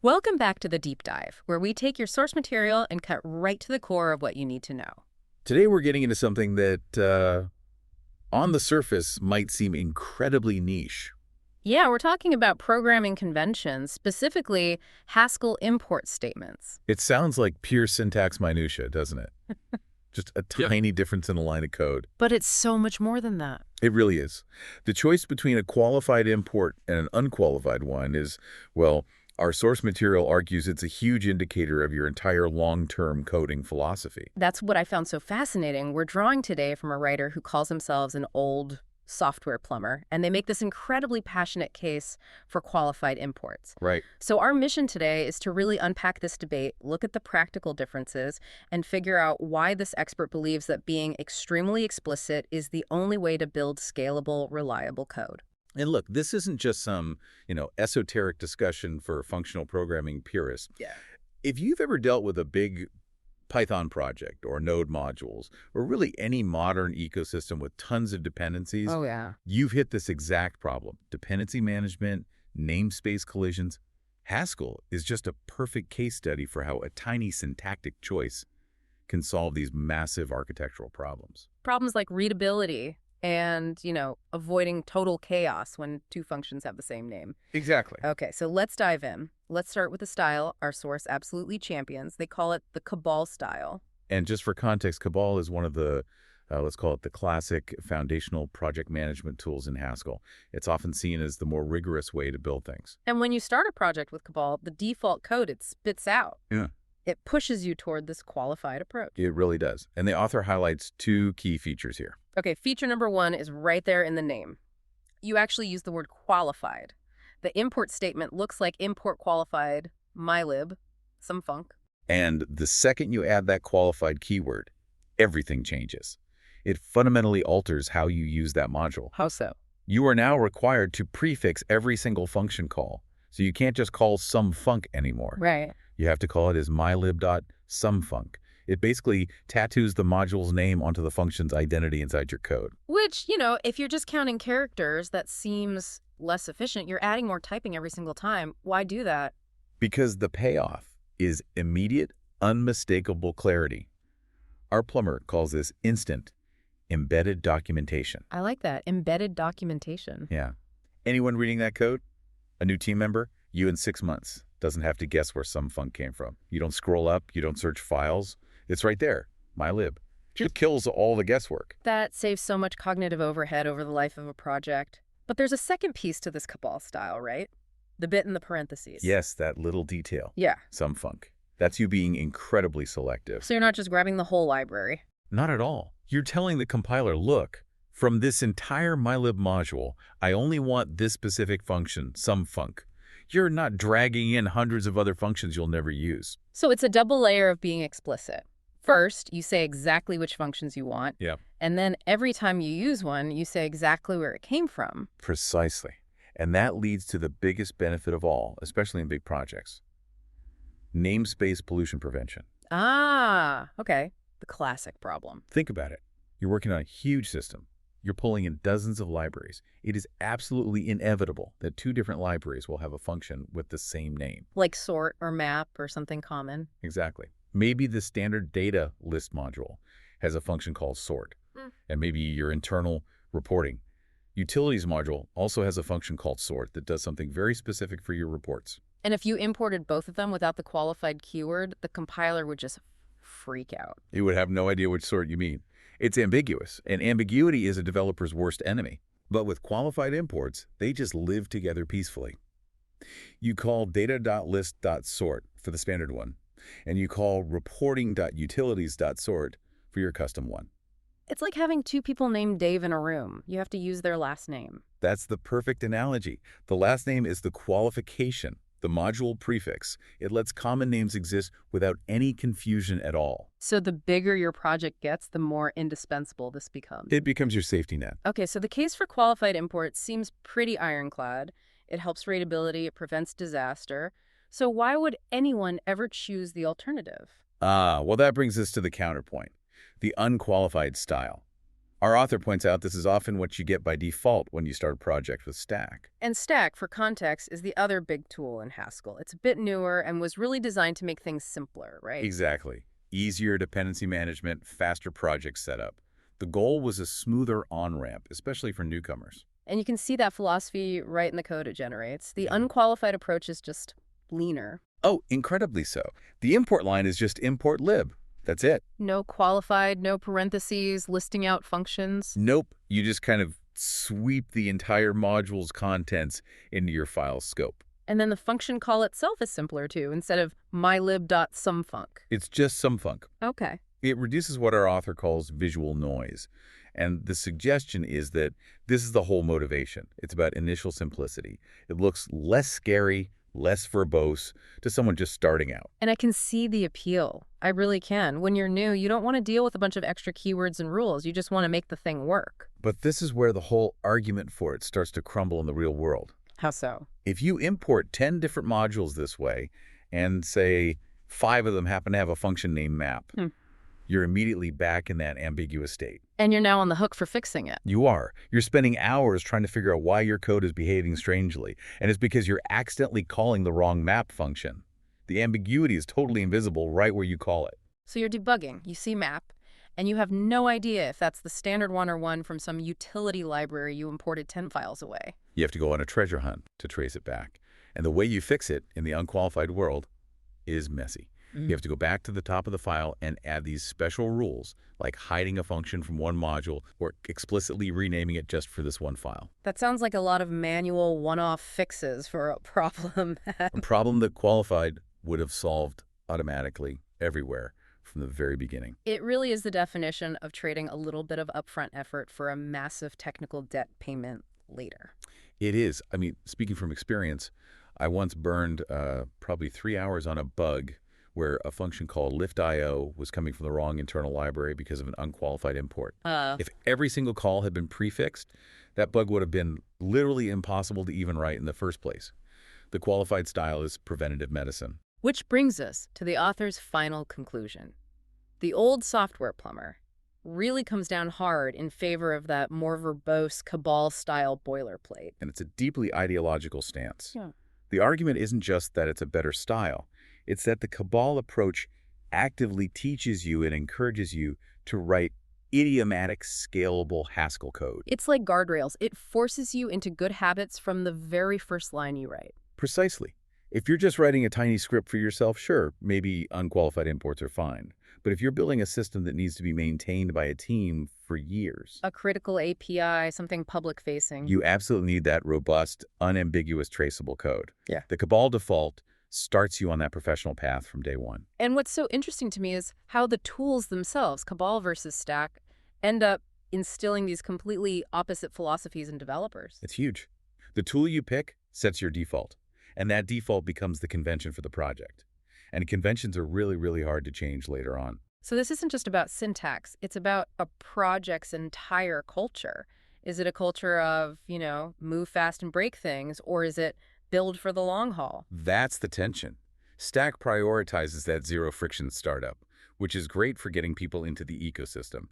Welcome back to the Deep Dive, where we take your source material and cut right to the core of what you need to know. Today we're getting into something that, on the surface, might seem incredibly niche. Yeah, we're talking about programming conventions, specifically Haskell import statements. It sounds like pure syntax minutia, doesn't it? Just a tiny difference in a line of code. But it's so much more than that. It really is. The choice between a qualified import and an unqualified one is, well, our source material argues it's a huge indicator of your entire long-term coding philosophy. That's what I found so fascinating. We're drawing today from a writer who calls himself an old software plumber, and they make this incredibly passionate case for qualified imports. Right. So our mission today is to really unpack this debate, look at the practical differences, and figure out why this expert believes that being extremely explicit is the only way to build scalable, reliable code. And look, this isn't just some, esoteric discussion for functional programming purists. Yeah. If you've ever dealt with a big Python project or node modules, or really any modern ecosystem with tons of dependencies, Oh, yeah. you've hit this exact problem. Dependency management, namespace collisions. Haskell is just a perfect case study for how a tiny syntactic choice can solve these massive architectural problems. Problems like readability and, avoiding total chaos when two functions have the same name. Exactly. Okay, so let's dive in. Let's start with the style our source absolutely champions. They call it the Cabal style. And just for context, Cabal is one of the, let's call it the classic foundational project management tools in Haskell. It's often seen as the more rigorous way to build things. And when you start a project with Cabal, the default code it spits out. Yeah. It pushes you toward this qualified approach. It really does. And the author highlights two key features here. Okay, feature number one is right there in the name. You actually use the word qualified. The import statement looks like import qualified mylib, some func. And the second you add that qualified keyword, everything changes. It fundamentally alters how you use that module. How so? You are now required to prefix every single function call. So you can't just call some func anymore. Right. You have to call it as mylib.somefunc. It basically tattoos the module's name onto the function's identity inside your code. Which, if you're just counting characters, that seems less efficient. You're adding more typing every single time. Why do that? Because the payoff is immediate, unmistakable clarity. Our plumber calls this instant, embedded documentation. I like that. Embedded documentation. Yeah. Anyone reading that code? A new team member? You in 6 months. Doesn't have to guess where some func came from. You don't scroll up. You don't search files. It's right there. Mylib. It kills all the guesswork. That saves so much cognitive overhead over the life of a project. But there's a second piece to this Cabal style, right? The bit in the parentheses. Yes, that little detail. Yeah. Some func. That's you being incredibly selective. So you're not just grabbing the whole library. Not at all. You're telling the compiler, look, from this entire mylib module, I only want this specific function, some func. You're not dragging in hundreds of other functions you'll never use. So it's a double layer of being explicit. First, you say exactly which functions you want. Yeah. And then every time you use one, you say exactly where it came from. Precisely. And that leads to the biggest benefit of all, especially in big projects. Namespace pollution prevention. Ah, okay. The classic problem. Think about it. You're working on a huge system. You're pulling in dozens of libraries. It is absolutely inevitable that two different libraries will have a function with the same name. Like sort or map or something common. Exactly. Maybe the standard data list module has a function called sort, and maybe your internal reporting utilities module also has a function called sort that does something very specific for your reports. And if you imported both of them without the qualified keyword, the compiler would just freak out. It would have no idea which sort you mean. It's ambiguous, and ambiguity is a developer's worst enemy. But with qualified imports, they just live together peacefully. You call data.list.sort for the standard one, and you call reporting.utilities.sort for your custom one. It's like having two people named Dave in a room. You have to use their last name. That's the perfect analogy. The last name is the qualification, the module prefix. It lets common names exist without any confusion at all. So the bigger your project gets, the more indispensable this becomes. It becomes your safety net. Okay, so the case for qualified imports seems pretty ironclad. It helps readability, it prevents disaster. So why would anyone ever choose the alternative? Well, that brings us to the counterpoint, the unqualified style. Our author points out this is often what you get by default when you start a project with Stack. And Stack, for context, is the other big tool in Haskell. It's a bit newer and was really designed to make things simpler, right? Exactly. Easier dependency management, faster project setup. The goal was a smoother on-ramp, especially for newcomers. And you can see that philosophy right in the code it generates. The unqualified approach is just leaner. Oh, incredibly so. The import line is just import lib. That's it. No qualified, no parentheses, listing out functions. Nope. You just kind of sweep the entire module's contents into your file scope. And then the function call itself is simpler too, instead of mylib.sumfunc. It's just some funk. Okay. It reduces what our author calls visual noise. And the suggestion is that this is the whole motivation. It's about initial simplicity. It looks less scary, less verbose to someone just starting out. And I can see the appeal. I really can. When you're new, you don't want to deal with a bunch of extra keywords and rules. You just want to make the thing work. But this is where the whole argument for it starts to crumble in the real world. How so? If you import 10 different modules this way, and say 5 of them happen to have a function named map, you're immediately back in that ambiguous state. And you're now on the hook for fixing it. You are. You're spending hours trying to figure out why your code is behaving strangely, and it's because you're accidentally calling the wrong map function. The ambiguity is totally invisible right where you call it. So you're debugging, you see map, and you have no idea if that's the standard one or one from some utility library you imported 10 files away. You have to go on a treasure hunt to trace it back. And the way you fix it in the unqualified world is messy. You have to go back to the top of the file and add these special rules, like hiding a function from one module or explicitly renaming it just for this one file. That sounds like a lot of manual one-off fixes for a problem. A problem that qualified would have solved automatically everywhere from the very beginning. It really is the definition of trading a little bit of upfront effort for a massive technical debt payment later. It is. I mean, speaking from experience, I once burned probably 3 hours on a bug where a function called lift.io was coming from the wrong internal library because of an unqualified import. If every single call had been prefixed, that bug would have been literally impossible to even write in the first place. The qualified style is preventative medicine. Which brings us to the author's final conclusion. The old software plumber really comes down hard in favor of that more verbose Cabal-style boilerplate. And it's a deeply ideological stance. Yeah. The argument isn't just that it's a better style. It's that the Cabal approach actively teaches you and encourages you to write idiomatic, scalable Haskell code. It's like guardrails. It forces you into good habits from the very first line you write. Precisely. If you're just writing a tiny script for yourself, sure, maybe unqualified imports are fine. But if you're building a system that needs to be maintained by a team for years, A critical API, something public-facing. you absolutely need that robust, unambiguous, traceable code. Yeah. The Cabal default starts you on that professional path from day one. And what's so interesting to me is how the tools themselves, Cabal versus Stack, end up instilling these completely opposite philosophies in developers. It's huge. The tool you pick sets your default, and that default becomes the convention for the project. And conventions are really, really hard to change later on. So this isn't just about syntax. It's about a project's entire culture. Is it a culture of, move fast and break things, or is it build for the long haul? That's the tension. Stack prioritizes that zero-friction startup, which is great for getting people into the ecosystem.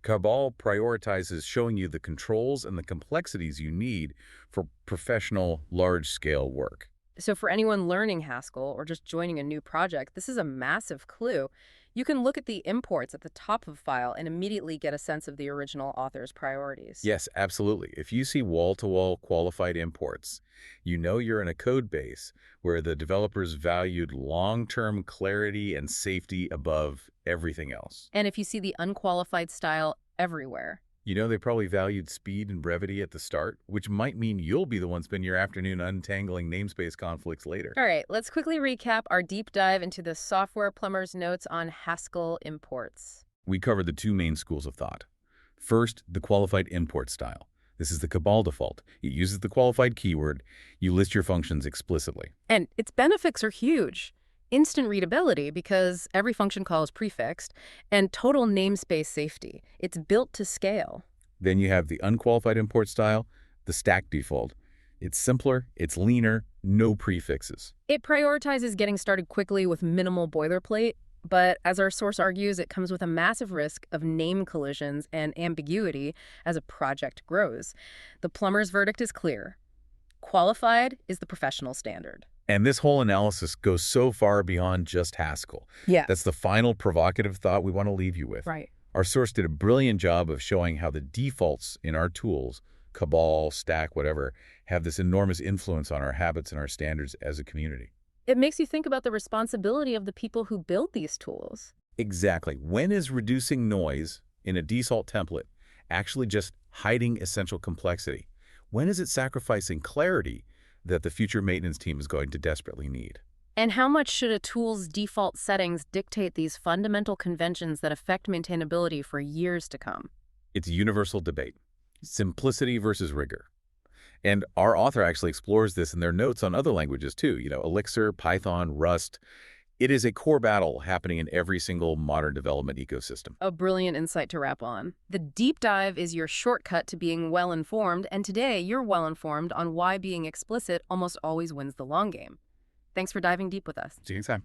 Cabal prioritizes showing you the controls and the complexities you need for professional, large-scale work. So for anyone learning Haskell or just joining a new project, this is a massive clue. You can look at the imports at the top of a file and immediately get a sense of the original author's priorities. Yes, absolutely. If you see wall-to-wall qualified imports, you know you're in a code base where the developers valued long-term clarity and safety above everything else. And if you see the unqualified style everywhere, you know they probably valued speed and brevity at the start, which might mean you'll be the one spending your afternoon untangling namespace conflicts later. All right, let's quickly recap our deep dive into the software plumber's notes on Haskell imports. We covered the 2 main schools of thought. First, the qualified import style. This is the Cabal default. It uses the qualified keyword. You list your functions explicitly. And its benefits are huge. Instant readability because every function call is prefixed, and total namespace safety. It's built to scale. Then you have the unqualified import style, the Stack default. It's simpler, it's leaner, no prefixes. It prioritizes getting started quickly with minimal boilerplate, But as our source argues, it comes with a massive risk of name collisions and ambiguity as a project grows. The plumber's verdict is clear. Qualified is the professional standard. And this whole analysis goes so far beyond just Haskell. Yeah. That's the final provocative thought we want to leave you with. Right. Our source did a brilliant job of showing how the defaults in our tools, Cabal, Stack, whatever, have this enormous influence on our habits and our standards as a community. It makes you think about the responsibility of the people who build these tools. Exactly. When is reducing noise in a default template actually just hiding essential complexity? When is it sacrificing clarity that the future maintenance team is going to desperately need? And how much should a tool's default settings dictate these fundamental conventions that affect maintainability for years to come? It's a universal debate. Simplicity versus rigor. And our author actually explores this in their notes on other languages too, Elixir, Python, Rust. It is a core battle happening in every single modern development ecosystem. A brilliant insight to wrap on. The deep dive is your shortcut to being well-informed, and today you're well-informed on why being explicit almost always wins the long game. Thanks for diving deep with us. See you next time.